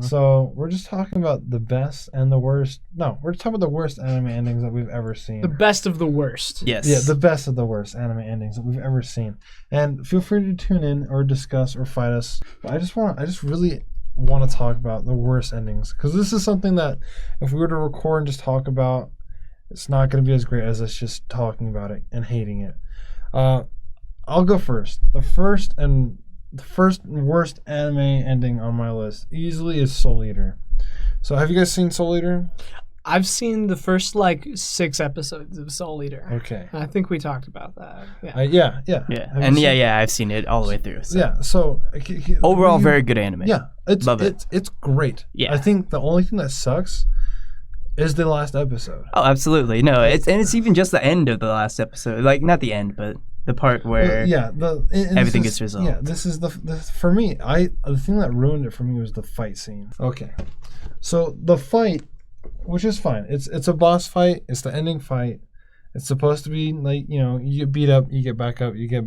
So we're just talking about the best and the worst. No, we're talking about the worst anime endings that we've ever seen. The best of the worst. Yes. Yeah, the best of the worst anime endings that we've ever seen. And feel free to tune in or discuss or fight us. But I just really want to talk about the worst endings, because this is something that if we were to record and just talk about, it's not going to be as great as us just talking about it and hating it. I'll go first. The first and worst anime ending on my list easily is Soul Eater. So have you guys seen Soul Eater? I've seen the first 6 episodes of Soul Eater. Okay. I think we talked about that. Yeah. Yeah. Yeah, Have and you seen- I've seen it all the way through. So. Yeah. So Overall, very good anime. Yeah, Love it. It's great. Yeah. I think the only thing that sucks is the last episode. Oh, absolutely. No, it's even just the end of the last episode. Like, not the end, but the part where everything gets resolved. Yeah, this is for me. The thing that ruined it for me was the fight scene. Okay, so the fight, which is fine. It's a boss fight. It's the ending fight. It's supposed to be you get beat up, you get back up, you get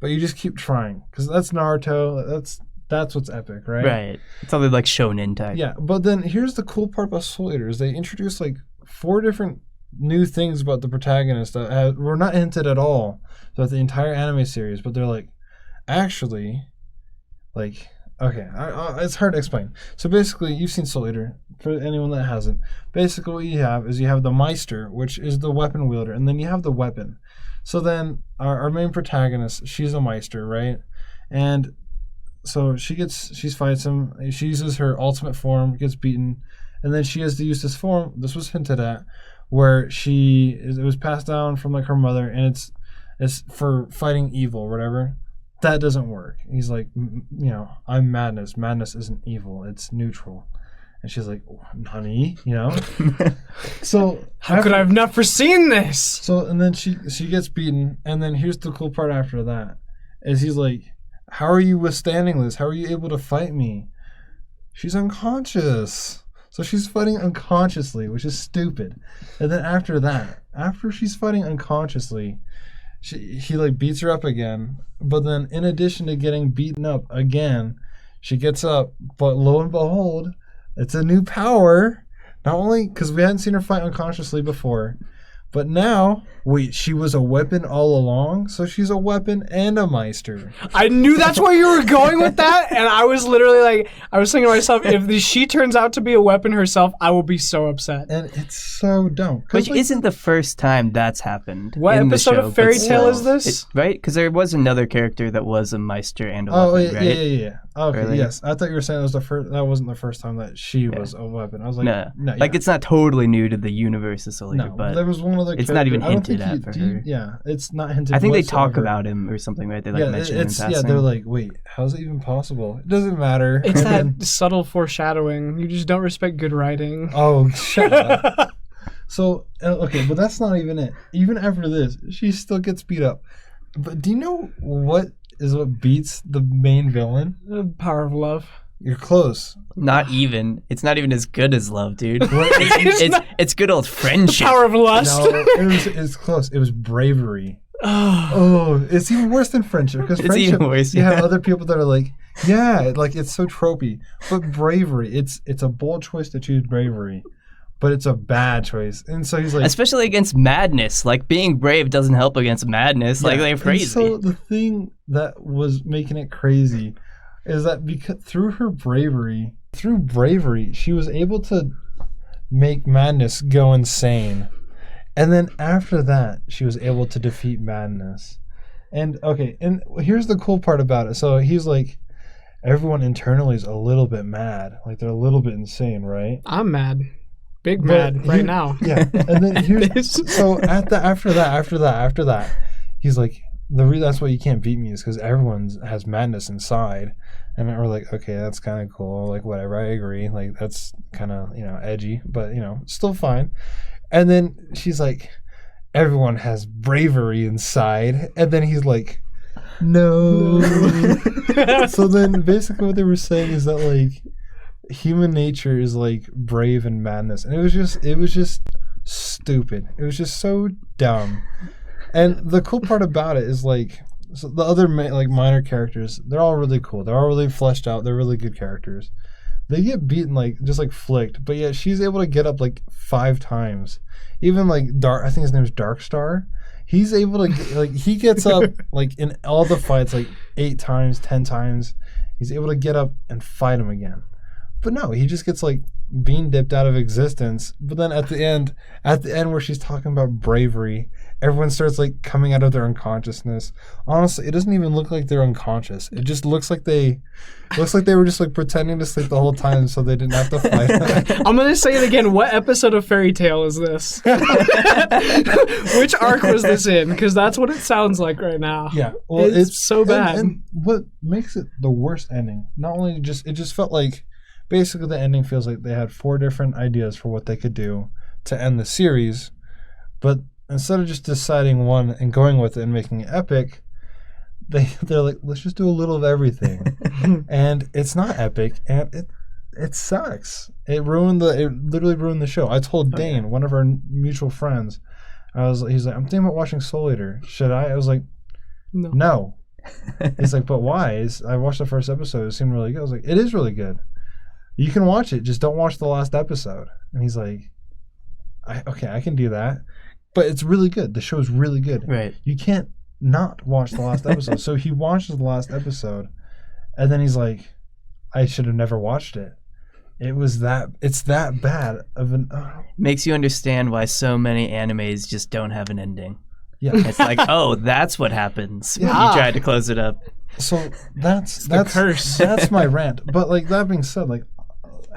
but you just keep trying, because that's Naruto. That's what's epic, right? Right. It's all like shonen type. Yeah, but then here's the cool part about Soul Eater is they introduced 4 different new things about the protagonist that were not hinted at all throughout the entire anime series, but they're actually, okay, it's hard to explain. So basically, you've seen Soul Eater. For anyone that hasn't, basically what you have is the Meister, which is the weapon wielder, and then you have the weapon. So then our main protagonist, she's a Meister, right? And so she fights him. She uses her ultimate form, gets beaten, and then she has to use this form. This was hinted at, where it was passed down from her mother, and it's for fighting evil or whatever. That doesn't work. He's like, I'm Madness. Madness isn't evil. It's neutral. And she's like, honey, So How could I have not foreseen this? So and then she gets beaten, and then here's the cool part after that, is he's like, how are you withstanding this? How are you able to fight me? She's unconscious. So she's fighting unconsciously, which is stupid. And then after that, after she's fighting unconsciously, he beats her up again. But then in addition to getting beaten up again, she gets up, but lo and behold, it's a new power. Not only because we hadn't seen her fight unconsciously before, but now, wait, she was a weapon all along? So she's a weapon and a Meister. I knew that's where you were going with that, and I was literally I was thinking to myself, if she turns out to be a weapon herself, I will be so upset. And it's so dumb. Which isn't the first time that's happened. What in episode the show, of Fairy but Tail still. is this? Right? Because there was another character that was a Meister and a weapon, right? Yeah. Okay, Earlier. yes. I thought you were saying that wasn't the first time that she was a weapon. I was like, No. yeah. It's not totally new to the universe of Soul Eater, No, but there was one other it's character. not even I don't hinted think at for her. Yeah, it's not hinted. I think they talk whatsoever. about him or something, right? They mention him in passing. Yeah, they're like, wait, how's it even possible? It doesn't matter. It's And that then- subtle foreshadowing. You just don't respect good writing. Oh, shut up. So, okay, but that's not even it. Even after this, she still gets beat up. But do you know what beats the main villain? The power of love. You're close. Not even. It's not even as good as love, dude. What- It's good old friendship. Power of lust. No, it's close. It was bravery. Oh, it's even worse than friendship, because It's friendship, even worse, you have yeah. other people that are like, yeah, it's so tropey. But bravery, it's a bold choice to choose bravery, but it's a bad choice. And so he's like, Especially against madness. Like, being brave doesn't help against madness. Like, yeah. they're And crazy. so the thing that was making it crazy is that because through bravery, she was able to make Madness go insane. And then after that, she was able to defeat Madness. And okay, and here's the cool part about it. So he's like, everyone internally is a little bit mad. Like, they're a little bit insane, right? I'm mad. Big But mad right now. Yeah. And then so after that, he's like, that's why you can't beat me is because everyone has madness inside. And we're like, okay, that's kind of cool. Like, whatever, I agree. Like, that's kind of, edgy, but, still fine. And then she's like, everyone has bravery inside. And then he's like, no. So then basically what they were saying is that, like, human nature is like brave and madness. And it was just stupid. It was just so dumb. And the cool part about it is, like, so the other minor characters, they're all really cool. They're all really fleshed out. They're really good characters. they get beaten like just like flicked, but yet she's able to get up like 5 times. Even like I think his name is Darkstar. He's able to like he gets up like in all the fights like 8 times, 10 times. He's able to get up and fight him again. But no, he just gets like bean dipped out of existence. But then at the end where she's talking about bravery, everyone starts like coming out of their unconsciousness. Honestly, it doesn't even look like they're unconscious. It just looks like they were just like pretending to sleep the whole time so they didn't have to fight. I'm gonna say it again. What episode of Fairy Tail is this? Which arc was this in? Because that's what it sounds like right now. Yeah, well, it's so bad. And what makes it the worst ending? Not only it just felt like. Basically, the ending feels like they had 4 different ideas for what they could do to end the series, but instead of just deciding one and going with it and making it epic, they're like, let's just do a little of everything, and it's not epic, and it sucks. It literally ruined the show. I told Dane, one of our mutual friends, he's like, I'm thinking about watching Soul Eater. Should I? I was like, no. He's like, but why? I watched the first episode. It seemed really good. I was like, it is really good. You can watch it, just don't watch the last episode. And he's like, I can do that. But it's really good. The show's really good. Right. You can't not watch the last episode. So he watches the last episode, and then he's like, I should have never watched it. It's that bad of an... Makes you understand why so many animes just don't have an ending. Yeah. It's like, oh, that's what happens when you try to close it up. So that's curse. That's my rant. But like that being said, like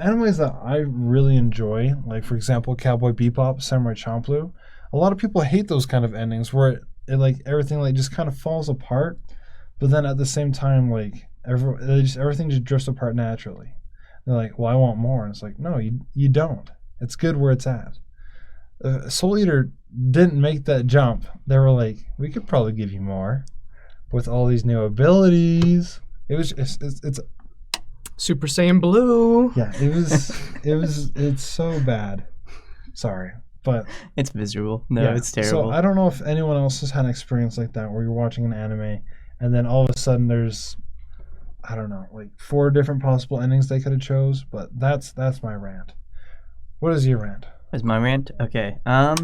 animes that I really enjoy, like for example, Cowboy Bebop, Samurai Champloo, a lot of people hate those kind of endings where it like everything like just kind of falls apart, but then at the same time like everything just drifts apart naturally. They're like, well, I want more, and it's like, no, you don't. It's good where it's at. Soul Eater didn't make that jump. They were like, we could probably give you more with all these new abilities. It's Super Saiyan Blue. Yeah, it's so bad. Sorry, but it's miserable. No, it's terrible. So I don't know if anyone else has had an experience like that where you're watching an anime and then all of a sudden there's, I don't know, like 4 different possible endings they could have chose. But that's my rant. What is your rant? Is my rant? Okay. I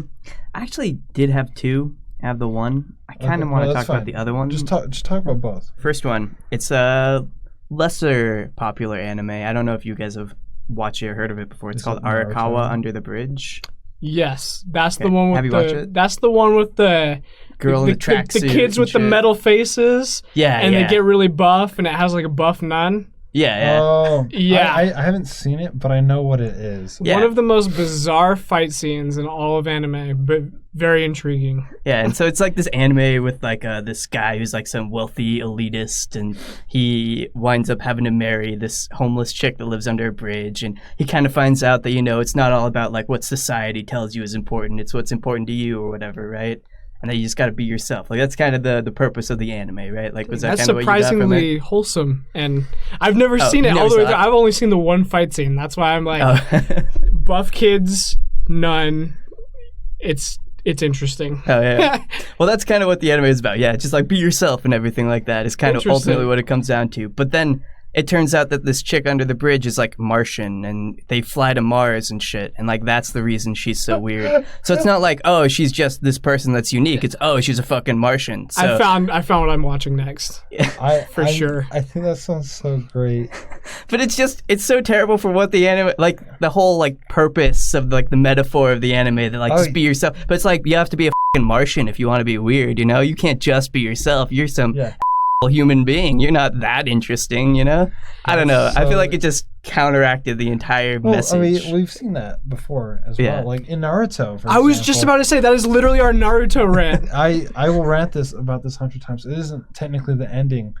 actually did have 2. I have the one. I kind of want to talk about the other one. Just talk about both. First one. It's a lesser popular anime. I don't know if you guys have watched it or heard of it before. It's called Arakawa Under the Bridge. Yes, that's the one with have you watched it? That's the one with the girl in the tracksuit. The kids with the metal faces. Yeah, and they get really buff, and it has like a buff nun. Yeah. Oh, yeah. I haven't seen it, but I know what it is. Yeah. One of the most bizarre fight scenes in all of anime, but very intriguing. Yeah, and so it's like this anime with like this guy who's like some wealthy elitist, and he winds up having to marry this homeless chick that lives under a bridge, and he kind of finds out that, you know, it's not all about like what society tells you is important, it's what's important to you or whatever, right? And then you just got to be yourself. Like that's kind of the purpose of the anime, right? Like was that that's kind of what you got from it? surprisingly wholesome, and I've never seen it all the way through. I've only seen the one fight scene. That's why I'm like, buff kids, none. It's interesting. Oh yeah. Well, that's kind of what the anime is about. Yeah, just like be yourself and everything like that is kind of ultimately what it comes down to. But then it turns out that this chick under the bridge is like Martian, and they fly to Mars and shit, and like that's the reason she's so weird. So it's not like, oh, she's just this person that's unique. It's, oh, she's a fucking Martian. So, I found what I'm watching next. For sure. I think that sounds so great. But it's so terrible for what the anime, like the whole like purpose of like the metaphor of the anime that like just be yourself. But it's like you have to be a fucking Martian if you want to be weird, you know? You can't just be yourself. You're some human being. You're not that interesting, you know? I don't know. I feel like it just counteracted the entire message. I mean, we've seen that before as well. Like in Naruto, for I was just about to say, that is literally our Naruto rant. I will rant about this 100 times. It isn't technically the ending,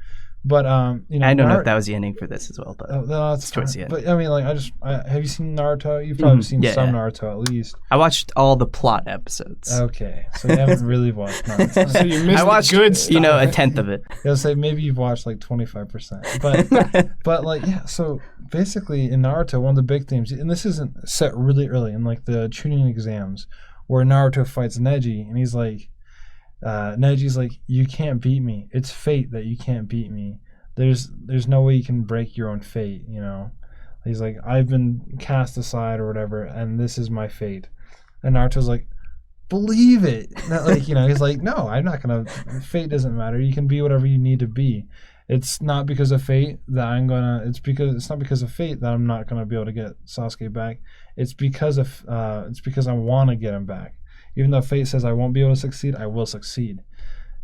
but you know, I don't know if that was the ending for this as well, but no, it's towards the end. But I mean, like, have you seen Naruto? You've probably seen some Naruto at least. I watched all the plot episodes. Okay, so you haven't really watched Naruto. So you missed the good stuff. You know, a tenth of it. I'll say maybe you've watched like 25%, but like so basically in Naruto, one of the big themes, and this isn't set really early in like the Chunin exams, where Naruto fights Neji, and he's like. Neji's like, you can't beat me. It's fate that you can't beat me. There's no way you can break your own fate, you know. He's like, I've been cast aside or whatever, and this is my fate. And Naruto's like, believe it. Not like, he's like, no, I'm not gonna. Fate doesn't matter. You can be whatever you need to be. It's not because of fate that I'm gonna. It's not because of fate that I'm not gonna be able to get Sasuke back. It's because I want to get him back. Even though fate says I won't be able to succeed, I will succeed.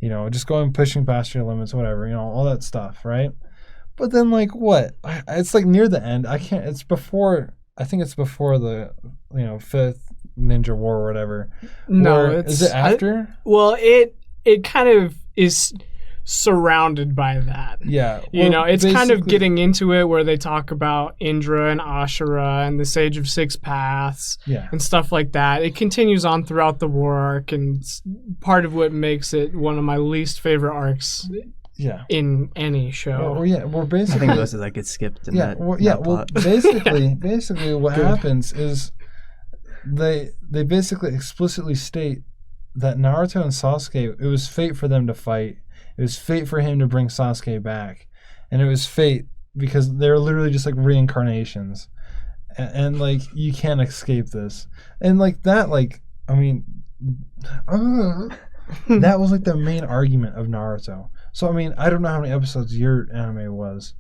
Just going pushing past your limits, whatever. All that stuff, right? But then, like, what? It's like near the end. I can't. It's before. I think it's before the 5th Ninja War or whatever. No, is it after? It kind of is surrounded by that. Yeah. It's kind of getting into it where they talk about Indra and Ashura and the Sage of Six Paths and stuff like that. It continues on throughout the war arc, and it's part of what makes it one of my least favorite arcs. Yeah. In any show. Well, basically, I think most of that gets skipped. Basically, what happens is they basically explicitly state that Naruto and Sasuke, it was fate for them to fight. It was fate for him to bring Sasuke back, and it was fate because they're literally just like reincarnations, and like you can't escape this. And like that, that was like the main argument of Naruto. So, I don't know how many episodes your anime was.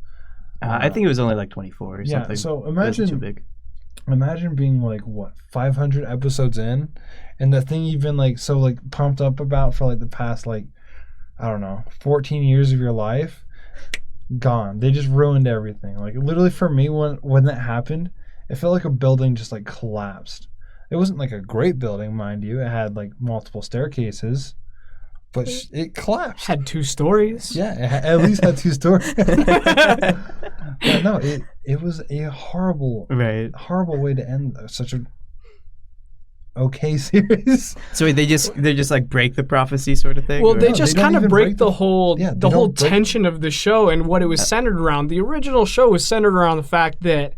I think it was only like 24 or something. So too big. Imagine being like, 500 episodes in, and the thing you've been pumped up about for the past 14 years of your life, gone. They just ruined everything. Literally for me, when that happened, it felt like a building just collapsed. It wasn't a great building, mind you. It had multiple staircases. But it collapsed. Had 2 stories. Yeah, it at least had 2 stories. But no, it was a horrible way to end such a okay series. So they just break the prophecy sort of thing. Well, they just kind of break the whole tension of the show and what it was centered around. The original show was centered around the fact that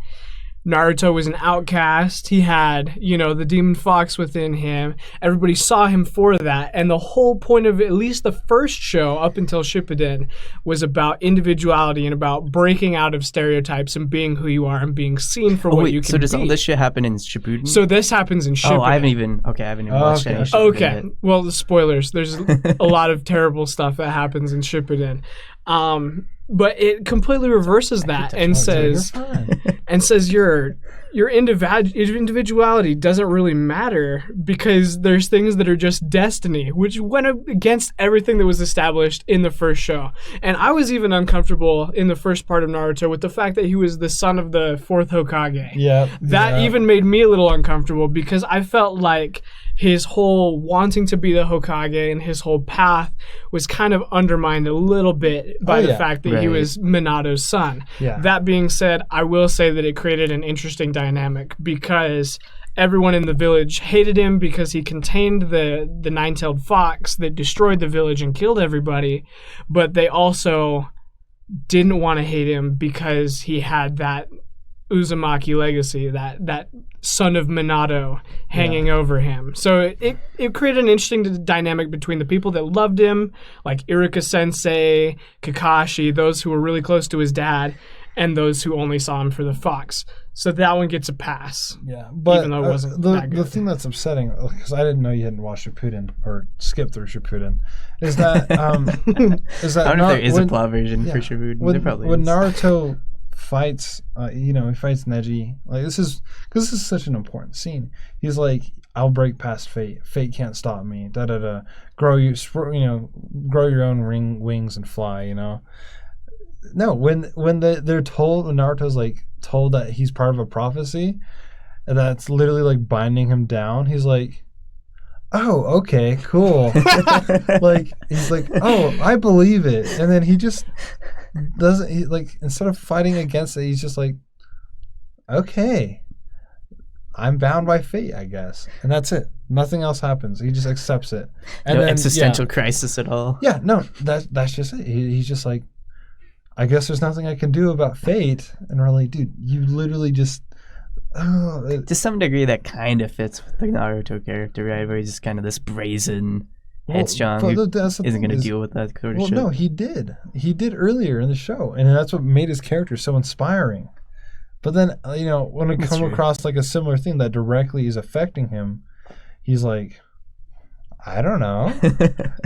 Naruto was an outcast. He had, the demon fox within him. Everybody saw him for that. And the whole point of at least the first show up until Shippuden was about individuality and about breaking out of stereotypes and being who you are and being seen for what you can be. So does all this shit happen in Shippuden? So this happens in Shippuden. Oh, I haven't even watched any Shippuden Okay. yet. Well, the spoilers. There's a lot of terrible stuff that happens in Shippuden. But it completely reverses that and says your individuality doesn't really matter because there's things that are just destiny, which went against everything that was established in the first show. And I was even uncomfortable in the first part of Naruto with the fact that he was the son of the 4th Hokage. Yeah. That even made me a little uncomfortable because I felt like his whole wanting to be the Hokage and his whole path was kind of undermined a little bit by the fact that he was Minato's son. Yeah. That being said, I will say that it created an interesting dynamic because everyone in the village hated him because he contained the nine-tailed fox that destroyed the village and killed everybody, but they also didn't want to hate him because he had that Uzumaki legacy, that son of Minato hanging over him. So it created an interesting dynamic between the people that loved him, like Iruka Sensei, Kakashi, those who were really close to his dad, and those who only saw him for the fox. So that one gets a pass. Yeah, but even though it wasn't that good. The thing that's upsetting, because I didn't know you hadn't watched Shippuden or skipped through Shippuden, is that I don't know if there is a plot version for Shippuden. There probably when is. Naruto fights, he fights Neji. This is such an important scene. He's like, I'll break past fate. Fate can't stop me. Da da da. Grow your own wings and fly. No, when they're told, when Naruto's told that he's part of a prophecy, and that's literally binding him down. He's like, oh, okay, cool. He's like, oh, I believe it, and then he just doesn't. He instead of fighting against it, he's just like, okay, I'm bound by fate, I guess, and that's it. Nothing else happens. He just accepts it. And no existential crisis at all. Yeah, no, that's just it. He's just like, I guess there's nothing I can do about fate. And we're like, dude, you literally just... to some degree, that kind of fits with the Naruto character, right? Where he's just kind of this brazen, headstrong, who isn't going to deal with that sort of shit. No, he did. He did earlier in the show. And that's what made his character so inspiring. But then, when it That's come true. across like a similar thing that directly is affecting him, he's like, I don't know.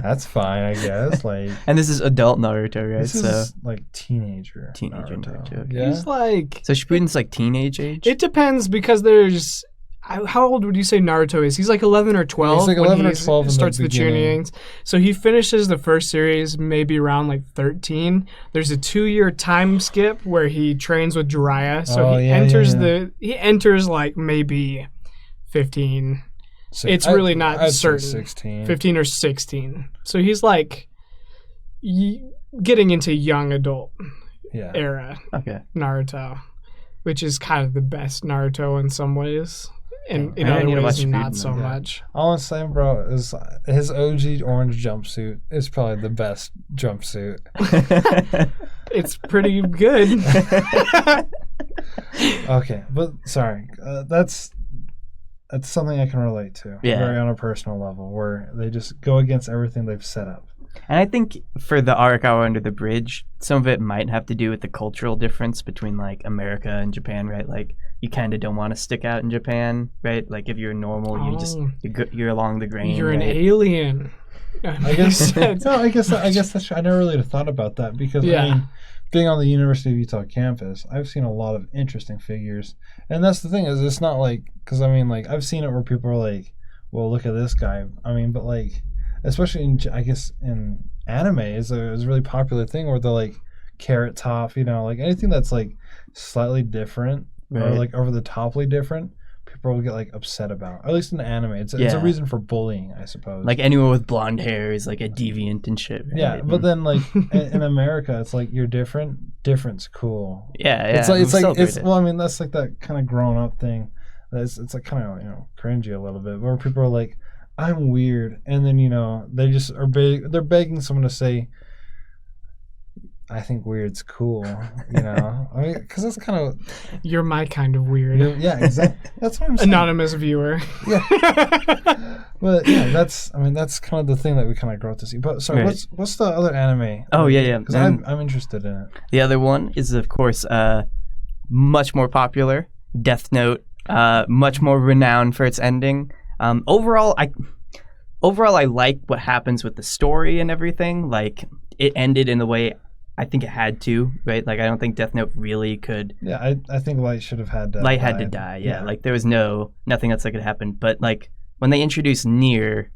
That's fine, I guess. Like, and this is adult Naruto, right? this is like teenager Naruto. Okay. Yeah. He's like, So Shippuden's like teenage age? it depends because there's. How old would you say Naruto is? He's like 11 or 12. He's like 11 or 12 in the starts the beginning. tunings. So he finishes the first series maybe around like 13. There's a 2-year time skip where he trains with Jiraiya. So he enters like maybe 15. It's really not I'd say certain. 16. 15 or 16. So he's like getting into young adult Yeah. era Okay. Naruto, which is kind of the best Naruto in some ways. And in I other need to ways, watch not Shippuden so then. much. All I'm saying, bro, is his OG orange jumpsuit is probably the best jumpsuit. It's pretty good. Okay, but sorry, that's something I can relate to. Yeah. Very on a personal level, where they just go against everything they've set up. And I think for the Arakawa Under the Bridge, some of it might have to do with the cultural difference between like America and Japan, right? Like you kind of don't want to stick out in Japan, right? Like if you're normal, you're along the grain. You're an right? alien. I guess. No, I guess that's true. I never really thought about that because Yeah. I mean, being on the University of Utah campus, I've seen a lot of interesting figures, and that's the thing is it's not like because I mean like I've seen it where people are like, well, look at this guy. I mean, but like especially in anime is a really popular thing where they're like carrot top, like anything that's like slightly different or Right. like over the toply different. People will get like upset about. At least in anime, it's a reason for bullying, I suppose. Like anyone with blonde hair is like a deviant and shit. Right? Yeah, but then like in America, it's like you're different. Different's cool. yeah, It's like celebrate it. well, I mean that's like that kind of grown up thing. It's like kind of cringy a little bit, where people are like, I'm weird, and then they just are they're begging someone to say, I think weird's cool. I mean, because that's kind of You're my kind of weird. yeah, exactly. That's what I'm saying. Anonymous viewer. Yeah. But yeah, that's kind of the thing that we kind of grow up to see. But sorry, Right. what's the other anime? Oh, yeah. Because And- I'm interested in it. The other one is, of course, much more popular, Death Note, much more renowned for its ending. Overall, I like what happens with the story and everything. Like, it ended in the way I think it had to, right? Like, I don't think Death Note really could. Yeah, I think Light should have had to. Light had to die, yeah. Like, there was nothing else that could happen. But, like, when they introduced Nier,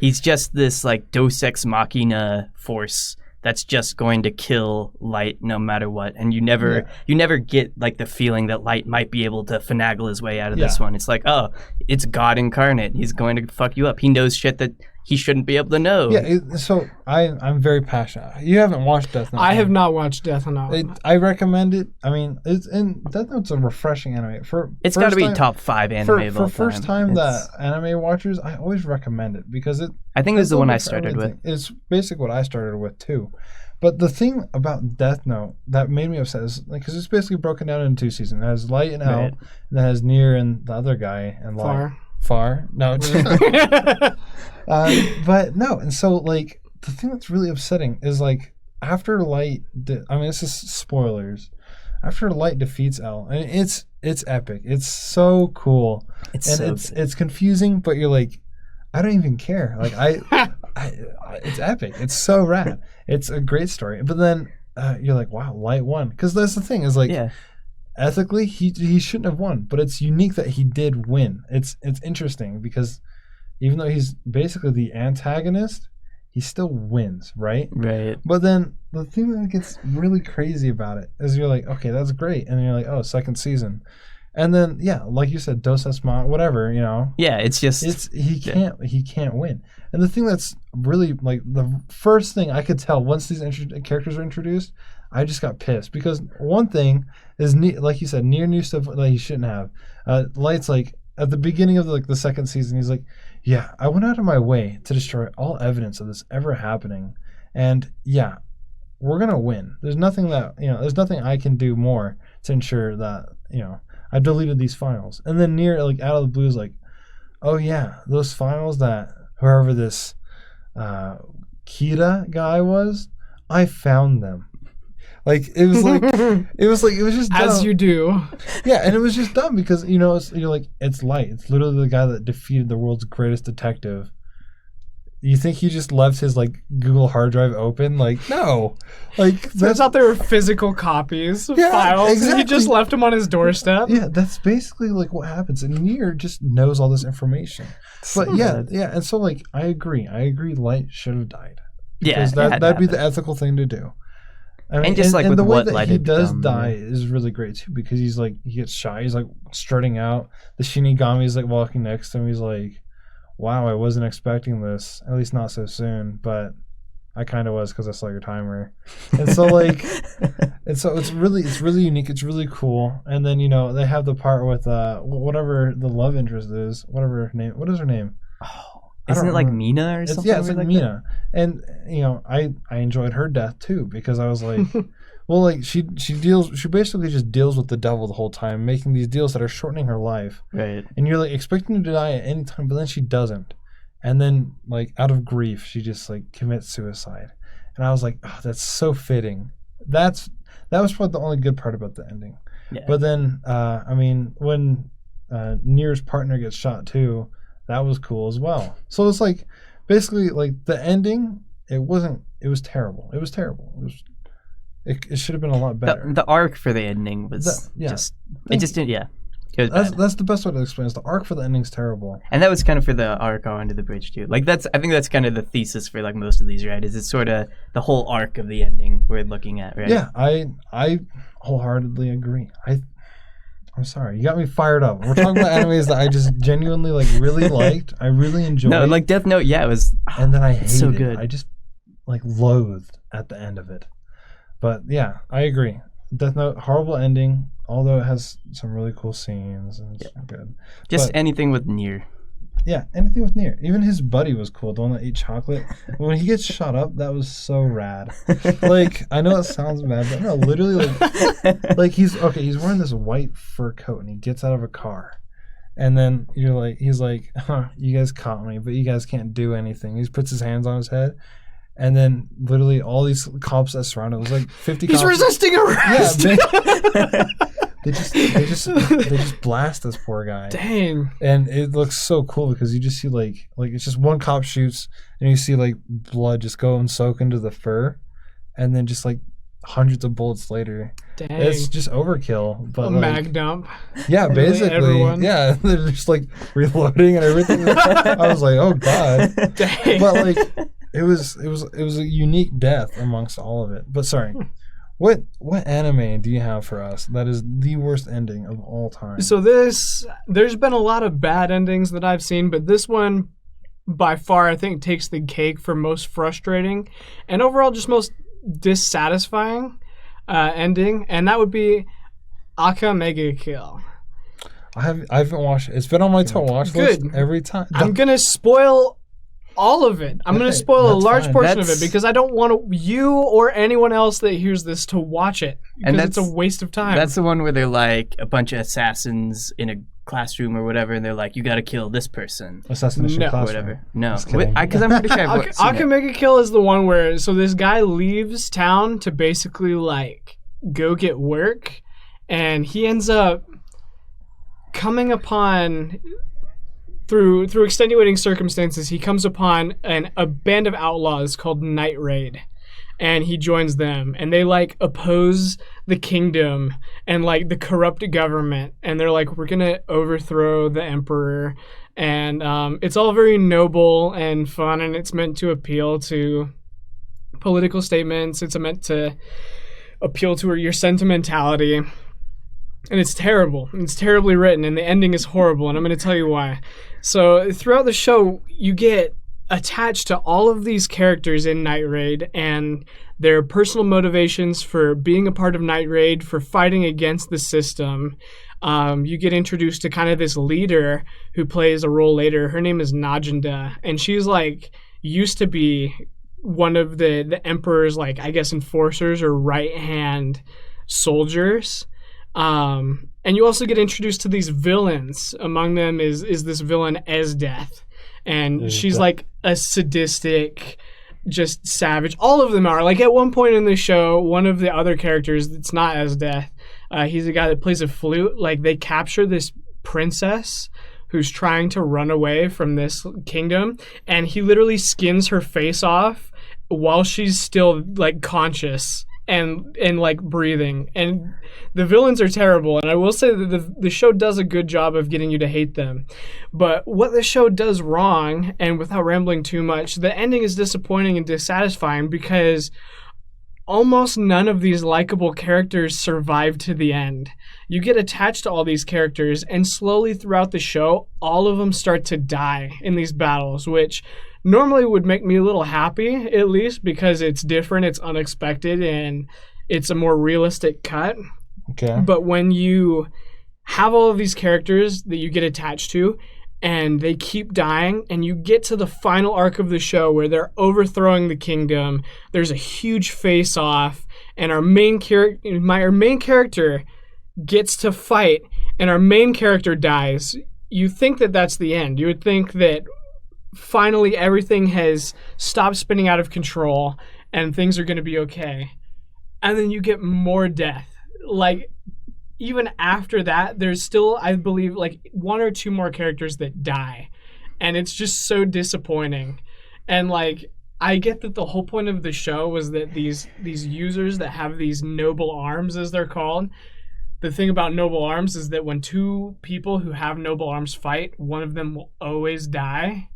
he's just this, like, Deus Ex Machina force that's just going to kill Light no matter what. And you never get like the feeling that Light might be able to finagle his way out of this one. It's like, oh, it's God incarnate. He's going to fuck you up. He knows shit that he shouldn't be able to know. Yeah, so I'm very passionate. You haven't watched Death Note. I have not watched Death Note. I recommend it. I mean, Death Note's a refreshing anime. It's got to be top 5 anime of all for first time. time that anime watchers, I always recommend it because it. I think it was the one I for started with. It's basically what I started with too. But the thing about Death Note that made me upset is because it's basically broken down into 2 seasons. It has Light and L, Right. and it has Nier and the other guy and Light. Far. No. But no, and so like the thing that's really upsetting is like after Light, I mean this is spoilers. After Light defeats L, and it's epic. It's so cool, it's confusing, but you're like, I don't even care. Like it's epic. It's so rad. It's a great story. But then you're like, wow, Light won, because that's the thing is like. Yeah. Ethically, he shouldn't have won, but it's unique that he did win. It's interesting because even though he's basically the antagonist, he still wins, right? Right. But then the thing that gets really crazy about it is you're like, okay, that's great, and then you're like, oh, second season, and then yeah, like you said, Deus Ex Machina, whatever, Yeah, it's just he can't win. And the thing that's really like the first thing I could tell once these characters were introduced, I just got pissed because one thing is like you said, Nier knew stuff that he shouldn't have. Light's like at the beginning of the second season, he's like, yeah, I went out of my way to destroy all evidence of this ever happening, and yeah, we're gonna win. There's nothing that there's nothing I can do more to ensure that I deleted these files. And then Nier like out of the blue is like, oh yeah, those files that whoever this Kira guy was, I found them. Like it was just dumb. As you do. Yeah, and it was just dumb because you're like, it's Light. It's literally the guy that defeated the world's greatest detective. You think he just left his like Google hard drive open? Like, no. Like turns out there were physical copies of files. Exactly. He just left them on his doorstep. Yeah, that's basically like what happens. And Nier just knows all this information. But yeah, and so like I agree. Light should have died. Because that'd be the ethical thing to do. I mean, and just like with the way what that Light he does become, die is really great too, because he's like, he gets shy. He's like strutting out. The Shinigami's like walking next to him. He's like, wow, I wasn't expecting this, at least not so soon, but I kind of was because I saw your timer. And so like, and so it's really unique. It's really cool. And then, they have the part with whatever the love interest is, what is her name? Oh, isn't it like Mina or something? Yeah, it's like Mina. That? And, I enjoyed her death too, because I was like, well, like she basically just deals with the devil the whole time, making these deals that are shortening her life. Right. And you're like expecting her to die at any time, but then she doesn't. And then like out of grief, she just like commits suicide. And I was like, oh, that's so fitting. That was probably the only good part about the ending. Yeah. But then, when Nier's partner gets shot too, that was cool as well. So it's like basically like the ending, it was terrible. It was terrible. It should have been a lot better. The arc for the ending was That's the best way to explain it. The arc for the ending's terrible. And that was kind of for the arc on Under the Bridge too. Like I think that's kind of the thesis for like most of these, right? Is it's sort of the whole arc of the ending we're looking at, right? Yeah, I wholeheartedly agree. I'm sorry, you got me fired up. We're talking about animes that I just genuinely like really liked. I really enjoyed. No, like Death Note, yeah, it was. And then I hated so it. Good. I just like loathed at the end of it. But yeah, I agree. Death Note, horrible ending, although it has some really cool scenes and it's good. Just anything with Nier. Yeah, anything with Nier. Even his buddy was cool, the one that ate chocolate. When he gets shot up, that was so rad. Like, I know it sounds bad, but no, literally, like he's wearing this white fur coat and he gets out of a car. And then he's like, huh, you guys caught me, but you guys can't do anything. He puts his hands on his head. And then literally all these cops that surround him, it was like 50 cops. He's resisting arrest! Yeah, they just blast this poor guy. Dang. And it looks so cool because you just see like it's just one cop shoots and you see like blood just go and soak into the fur, and then just like hundreds of bullets later. Dang. It's just overkill. But mag dump. Yeah, basically. Everyone. Yeah, they're just like reloading and everything. I was like, oh god. Dang. But like it was a unique death amongst all of it. But sorry. What anime do you have for us that is the worst ending of all time? So there's been a lot of bad endings that I've seen, but this one by far I think takes the cake for most frustrating and overall just most dissatisfying ending, and that would be Aka Mega Kill. I haven't watched it. It's been on my watch list every time. I'm gonna spoil all of it. I'm going to spoil a large portion of it because I don't want you or anyone else that hears this to watch it because it's a waste of time. That's the one where they're like a bunch of assassins in a classroom or whatever, and they're like, you got to kill this person. Assassination classroom. Or whatever. No, because I'm pretty sure I've seen Aka Mega Kill is the one where this guy leaves town to basically like go get work, and he ends up coming upon through extenuating circumstances, he comes upon a band of outlaws called Night Raid, and he joins them, and they like oppose the kingdom and like the corrupt government, and they're like, we're gonna overthrow the emperor, and it's all very noble and fun, and it's meant to appeal to political statements. It's meant to appeal to your sentimentality. And it's terrible. It's terribly written, and the ending is horrible, and I'm going to tell you why. So throughout the show, you get attached to all of these characters in Night Raid and their personal motivations for being a part of Night Raid, for fighting against the system. You get introduced to kind of this leader who plays a role later. Her name is Najinda, and she's like used to be one of the Emperor's, like, I guess, enforcers or right-hand soldiers. And you also get introduced to these villains. Among them is this villain Esdeath, and she's like a sadistic just savage. All of them are. Like, at one point in the show, one of the other characters that's not Esdeath, he's a guy that plays a flute. Like, they capture this princess who's trying to run away from this kingdom, and he literally skins her face off while she's still, like, conscious and like breathing. And the villains are terrible, and I will say that the show does a good job of getting you to hate them. But what the show does wrong, and without rambling too much, the ending is disappointing and dissatisfying because almost none of these likable characters survive to the end. You get attached to all these characters, and slowly throughout the show, all of them start to die in these battles, which normally would make me a little happy, at least, because it's different, it's unexpected, and it's a more realistic cut. Okay. But when you have all of these characters that you get attached to, and they keep dying, and you get to the final arc of the show where they're overthrowing the kingdom, there's a huge face-off, and our main character gets to fight, and our main character dies, you think that that's the end. You would think that finally everything has stopped spinning out of control and things are going to be okay. And then you get more death. Like, even after that, there's still, I believe, like 1 or 2 more characters that die. And it's just so disappointing. And like, I get that the whole point of the show was that these users that have these noble arms, as they're called, the thing about noble arms is that when 2 people who have noble arms fight, one of them will always die.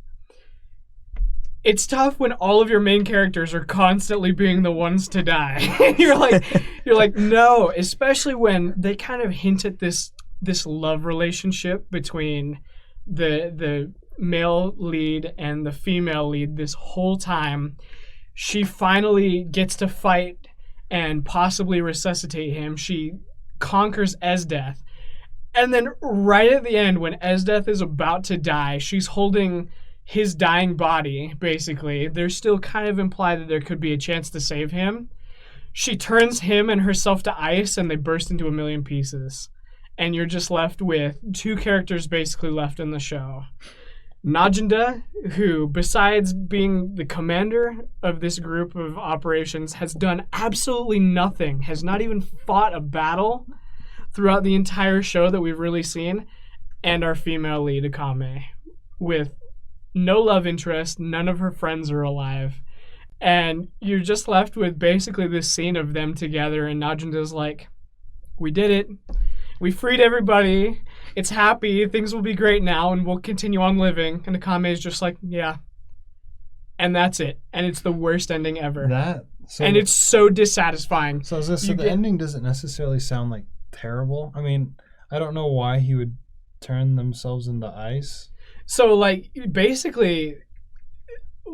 It's tough when all of your main characters are constantly being the ones to die. You're like, no, especially when they kind of hint at this love relationship between the male lead and the female lead this whole time. She finally gets to fight and possibly resuscitate him. She conquers Esdeath. And then right at the end, when Esdeath is about to die, she's holding his dying body, basically. There's still kind of implied that there could be a chance to save him. She turns him and herself to ice, and they burst into a million pieces. And you're just left with 2 characters basically left in the show. Najinda, who, besides being the commander of this group of operations, has done absolutely nothing, has not even fought a battle throughout the entire show that we've really seen, and our female lead, Akame, with no love interest, none of her friends are alive. And you're just left with basically this scene of them together, and Najinda's like, we did it. We freed everybody. It's happy. Things will be great now, and we'll continue on living. And Akame is just like, yeah. And that's it. And it's the worst ending ever. And it's so dissatisfying. So the ending doesn't necessarily sound like terrible. I mean, I don't know why he would turn themselves into ice. So, like, basically,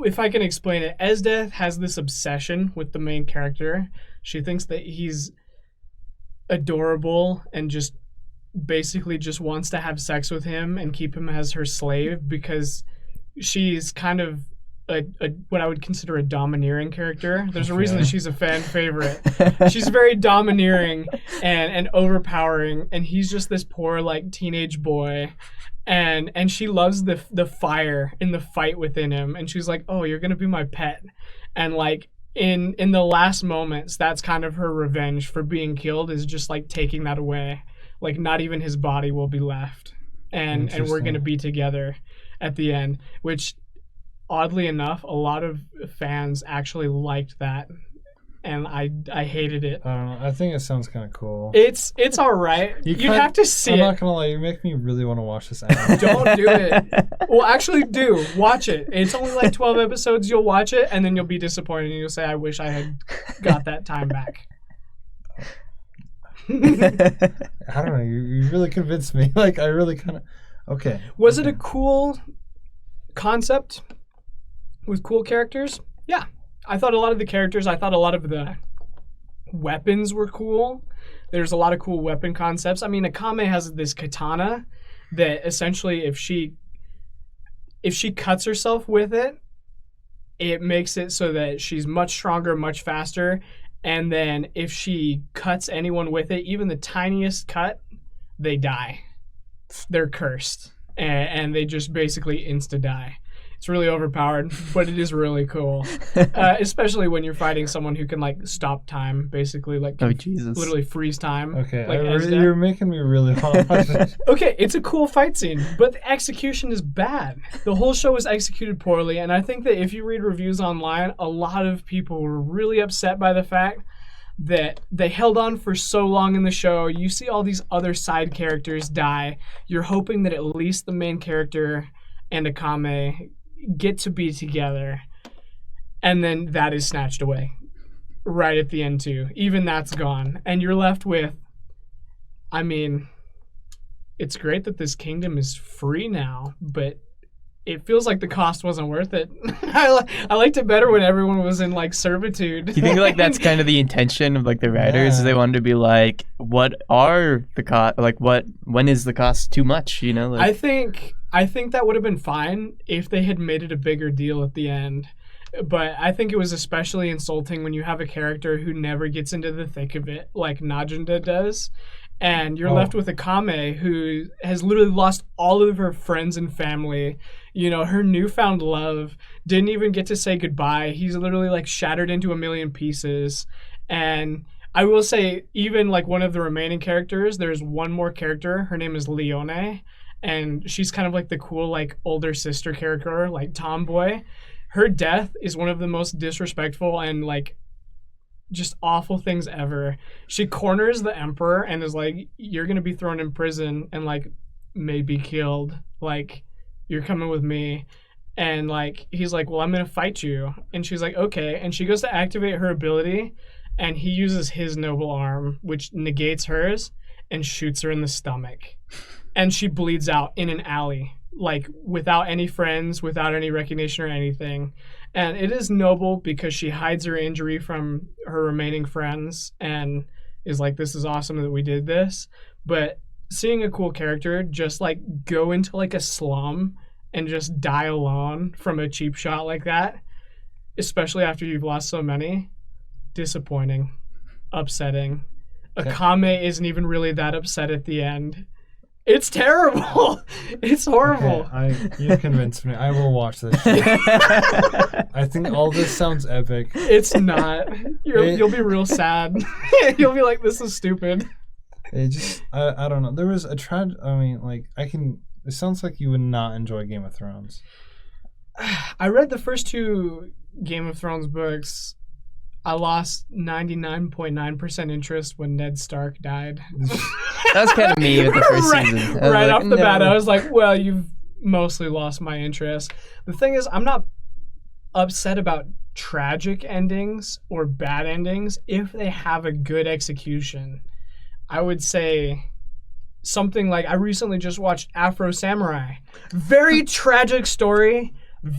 if I can explain it, Esdeath has this obsession with the main character. She thinks that he's adorable and just basically just wants to have sex with him and keep him as her slave because she's kind of what I would consider a domineering character. There's a reason that she's a fan favorite. She's very domineering and overpowering, and he's just this poor, like, teenage boy. And she loves the fire in the fight within him, and she's like, oh, you're gonna be my pet. And like in the last moments, that's kind of her revenge for being killed, is just like taking that away. Like, not even his body will be left, and we're gonna be together at the end, which oddly enough, a lot of fans actually liked that, and I hated it. I think it sounds kind of cool. It's all right. You'd have to see it. I'm not gonna lie, you make me really want to watch this anime. Don't do it. Well, actually, do watch it. It's only like 12 episodes. You'll watch it, and then you'll be disappointed, and you'll say, "I wish I had got that time back." I don't know. You really convinced me. Like, I really kind of. Okay. Was it a cool concept with cool characters? Yeah. I thought a lot of the weapons were cool. There's a lot of cool weapon concepts. I mean, Akame has this katana that essentially if she cuts herself with it, it makes it so that she's much stronger, much faster. And then if she cuts anyone with it, even the tiniest cut, they die. They're cursed. And they just basically insta-die. It's really overpowered, but it is really cool. Especially when you're fighting someone who can like stop time, basically, like literally freeze time. Okay, like you're making me really want to watch it. Okay, it's a cool fight scene, but the execution is bad. The whole show was executed poorly, and I think that if you read reviews online, a lot of people were really upset by the fact that they held on for so long in the show. You see all these other side characters die. You're hoping that at least the main character and Akame get to be together, and then that is snatched away right at the end too. Even that's gone, and you're left with, I mean, it's great that this kingdom is free now, but it feels like the cost wasn't worth it. I liked it better when everyone was in like servitude. Do you think like that's kind of the intention of like the writers? They wanted to be like, what are the cost? Like, when is the cost too much? You know, like, I think that would have been fine if they had made it a bigger deal at the end. But I think it was especially insulting when you have a character who never gets into the thick of it, like Najunda does. And you're left with Akame, who has literally lost all of her friends and family. You know, her newfound love didn't even get to say goodbye. He's literally like shattered into a million pieces. And I will say, even like one of the remaining characters, there's one more character. Her name is Leone. And she's kind of like the cool, like, older sister character, like, tomboy. Her death is one of the most disrespectful and, like, just awful things ever. She corners the emperor and is like, you're going to be thrown in prison and, like, maybe killed. Like, you're coming with me. And, like, he's like, well, I'm going to fight you. And she's like, okay. And she goes to activate her ability, and he uses his noble arm, which negates hers, and shoots her in the stomach. And she bleeds out in an alley, like without any friends, without any recognition or anything. And it is noble because she hides her injury from her remaining friends and is like, this is awesome that we did this. But seeing a cool character just like go into like a slum and just die alone from a cheap shot like that, especially after you've lost so many, disappointing, upsetting. Akame isn't even really that upset at the end. It's terrible. It's horrible. Okay, you convinced me. I will watch this show. I think all this sounds epic. It's not. You'll be real sad. You'll be like, this is stupid. It just, I don't know. There was a it sounds like you would not enjoy Game of Thrones. I read the first 2 Game of Thrones books. I lost 99.9% interest when Ned Stark died. That was kind of me with the first season. Right off the bat, I was like, well, you've mostly lost my interest. The thing is, I'm not upset about tragic endings or bad endings if they have a good execution. I would say something like, I recently just watched Afro Samurai. Very tragic story.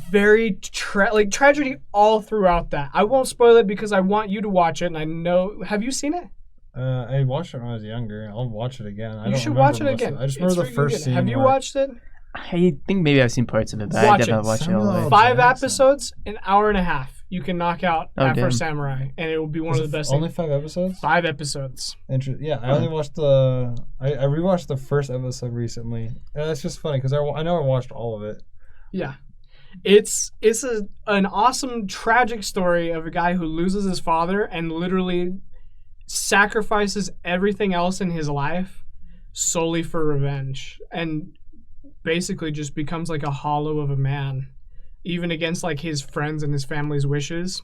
Very tragedy all throughout that. I won't spoil it because I want you to watch it, and I know. Have you seen it? I watched it when I was younger. I'll watch it again. You should watch it again. I just remember the first scene. Have you watched it? I think maybe I've seen parts of it, but I definitely watched it all the way. 5 episodes, an hour and a half. You can knock out Afro Samurai, and it will be one of the best. Only 5 episodes? 5 episodes. Yeah, I only watched I rewatched the first episode recently. And that's just funny because I know I watched all of it. Yeah. It's an awesome tragic story of a guy who loses his father and literally sacrifices everything else in his life solely for revenge, and basically just becomes like a hollow of a man, even against like his friends and his family's wishes.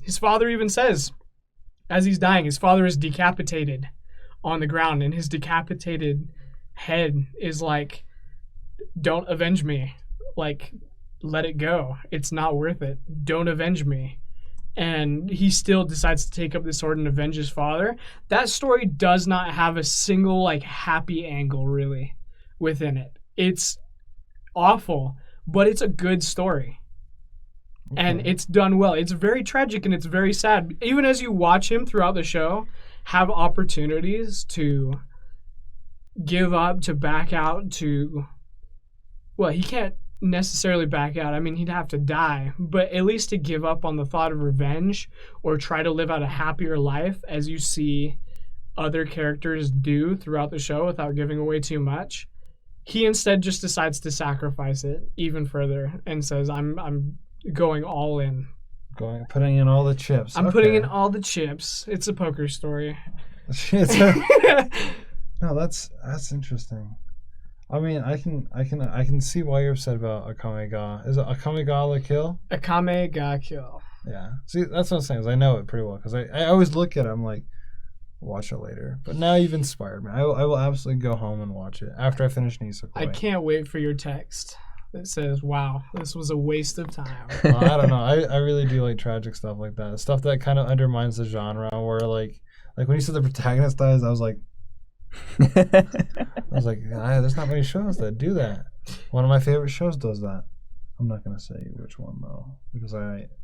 His father even says, as he's dying, his father is decapitated on the ground, and his decapitated head is like, don't avenge me. Like, let it go. It's not worth it. Don't avenge me. And he still decides to take up the sword and avenge his father. That story does not have a single, like, happy angle, really, within it. It's awful, but it's a good story. Okay. And it's done well. It's very tragic and it's very sad. Even as you watch him throughout the show have opportunities to give up, to back out, to... Well, he can't necessarily back out. I mean, he'd have to die, but at least to give up on the thought of revenge or try to live out a happier life, as you see other characters do throughout the show without giving away too much. he instead just decides to sacrifice it even further and says, I'm going all in. Putting in all the chips. I'm putting in all the chips. It's a poker story. No, that's interesting. I mean, I can see why you're upset about Akame ga. Is it Akame ga the kill? Akame ga kill. Yeah. See, that's what I'm saying. Is I know it pretty well because I always look at it. I'm like, watch it later. But now you've inspired me. I will absolutely go home and watch it after I finish Nisekoi. I can't wait for your text that says, "Wow, this was a waste of time." I don't know. I really do like tragic stuff like that. Stuff that kind of undermines the genre. Where like when you said the protagonist dies, I was like, there's not many shows that do that. One of my favorite shows does that. I'm not gonna say which one though, because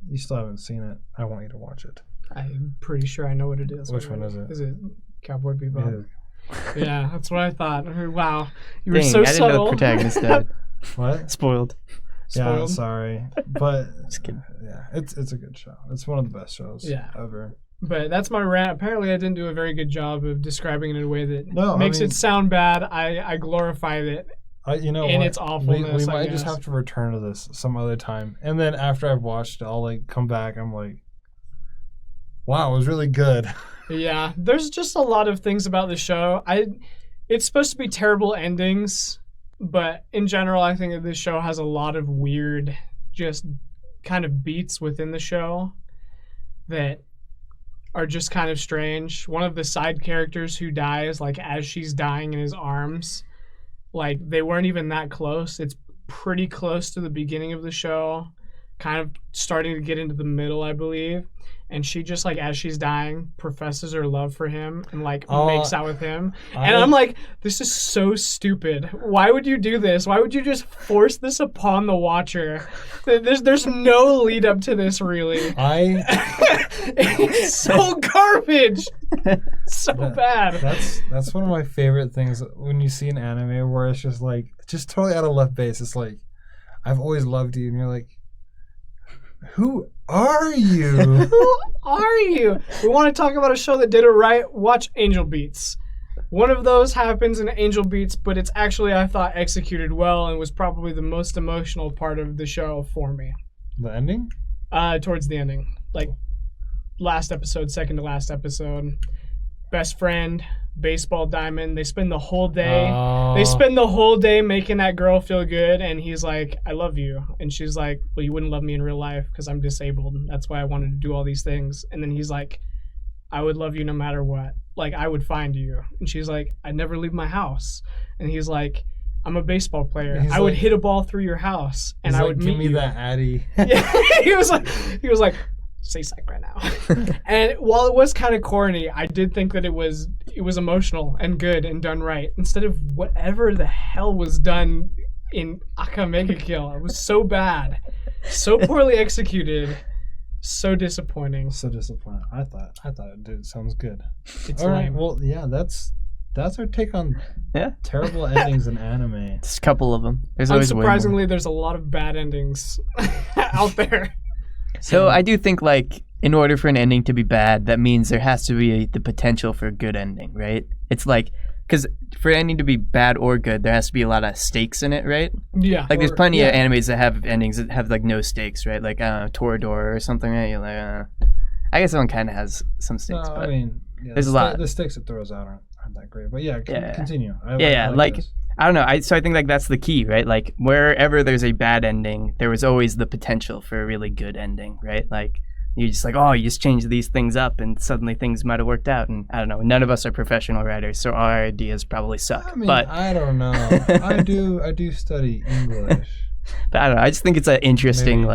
you still haven't seen it. I want you to watch it. I'm pretty sure I know what it is. Which one is it? Is it Cowboy Bebop? Yeah, that's what I thought. Wow, you were Dang, so I didn't know subtle. the protagonist died. What? Spoiled. Yeah, sorry, but Just kidding. Yeah, it's a good show. It's one of the best shows ever. But that's my rant. Apparently, I didn't do a very good job of describing it in a way that makes it sound bad. I glorified it. Its awfulness. We might just have to return to this some other time, and then after I've watched it, I'll like come back. I'm like, wow, it was really good. Yeah, there's just a lot of things about the show. It's supposed to be terrible endings, but in general, I think that this show has a lot of weird, just kind of beats within the show that are just kind of strange. One of the side characters who dies, like as she's dying in his arms, like they weren't even that close. It's pretty close to the beginning of the show, kind of starting to get into the middle, I believe. And she just like as she's dying professes her love for him and like makes out with him. And I'm like, this is so stupid. Why would you do this? Why would you just force this upon the watcher? There's no lead up to this really. It's so garbage. So bad. That's one of my favorite things when you see an anime where it's just like totally out of left base. It's like, I've always loved you, and you're like, who are you? Who are you? We want to talk about a show that did it right. Watch Angel Beats. One of those happens in Angel Beats, but it's actually, I thought, executed well and was probably the most emotional part of the show for me. The ending? Towards the ending. Like, last episode, second to last episode. Best friend, baseball diamond. They spend the whole day. They spend the whole day making that girl feel good, and he's like, "I love you," and she's like, "Well, you wouldn't love me in real life because I'm disabled. That's why I wanted to do all these things." And then he's like, "I would love you no matter what. Like I would find you." And she's like, "I'd never leave my house." And he's like, "I'm a baseball player. I would hit a ball through your house, and I would meet you." Give me that Addy. Yeah, he was like. Say psych right now. And while it was kind of corny, I did think that it was emotional and good and done right instead of whatever the hell was done in Akame ga Kill. It was so bad, so poorly executed, so disappointing. So disappointing. I thought it did. Sounds good. It's all right. lame. Well, yeah, that's our take on terrible endings in anime. Just a couple of them. There's always Unsurprisingly, there's a lot of bad endings out there. So I do think, like, in order for an ending to be bad, that means there has to be the potential for a good ending, right? It's like, because for an ending to be bad or good, there has to be a lot of stakes in it, right? Yeah. Like, there's plenty of animes that have endings that have, like, no stakes, right? Like, Toradora or something, right? You're like, I guess that one kind of has some stakes, but I mean, there's a lot. The stakes it throws out aren't that great. But yeah, continue. I don't know. So I think like that's the key, right? Like wherever there's a bad ending, there was always the potential for a really good ending, right? Like you just like, you just change these things up and suddenly things might have worked out. And I don't know. None of us are professional writers, so our ideas probably suck. I mean, but I don't know. I do study English. But I don't know. I just think it's an interesting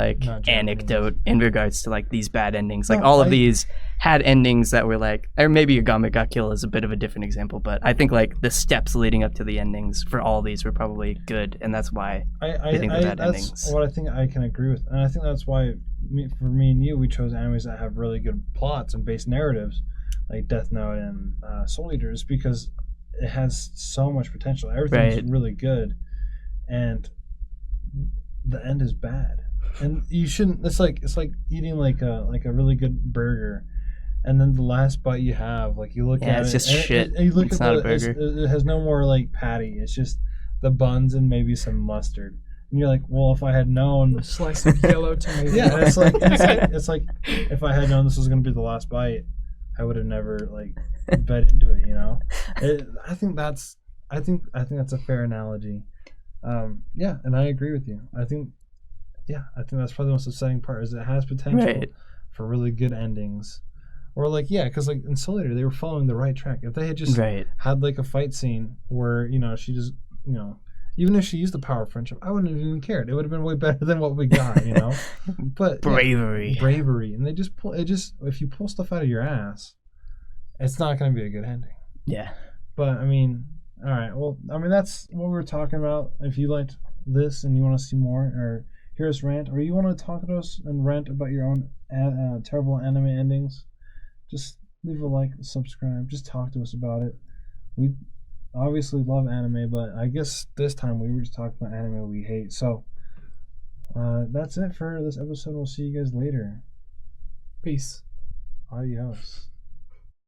anecdote in regards to like these bad endings. Like all of these had endings that were like, or maybe Akame ga Kill is a bit of a different example, but I think like the steps leading up to the endings for all these were probably good, and that's why they think they're bad endings. That's what I think I can agree with, and I think that's why for me and you, we chose animes that have really good plots and base narratives, like Death Note and Soul Eaters, because it has so much potential. Everything's really good, and the end is bad, and you shouldn't. It's like eating like a really good burger, and then the last bite you have, like you look at it's it, just shit. And you look it's at not a burger. It has no more like patty. It's just the buns and maybe some mustard. And you're like, well, if I had known, a slice of yellow tomato. yeah, it's like if I had known this was gonna be the last bite, I would have never like bet into it. You know, I think that's a fair analogy. Yeah, and I agree with you. I think that's probably the most exciting part is it has potential for really good endings. Or like, yeah, because like in Soul Eater, they were following the right track. If they had just had like a fight scene where, you know, she just, you know, even if she used the power of friendship, I wouldn't have even cared. It would have been way better than what we got, you know. But bravery, and they just pull it. Just if you pull stuff out of your ass, it's not going to be a good ending. Yeah. But I mean, all right. Well, I mean that's what we were talking about. If you liked this and you want to see more, or hear us rant, or you want to talk to us and rant about your own terrible anime endings, just leave a like, subscribe, just talk to us about it. We obviously love anime, but I guess this time we were just talking about anime we hate. So that's it for this episode. We'll see you guys later. Peace. Adios.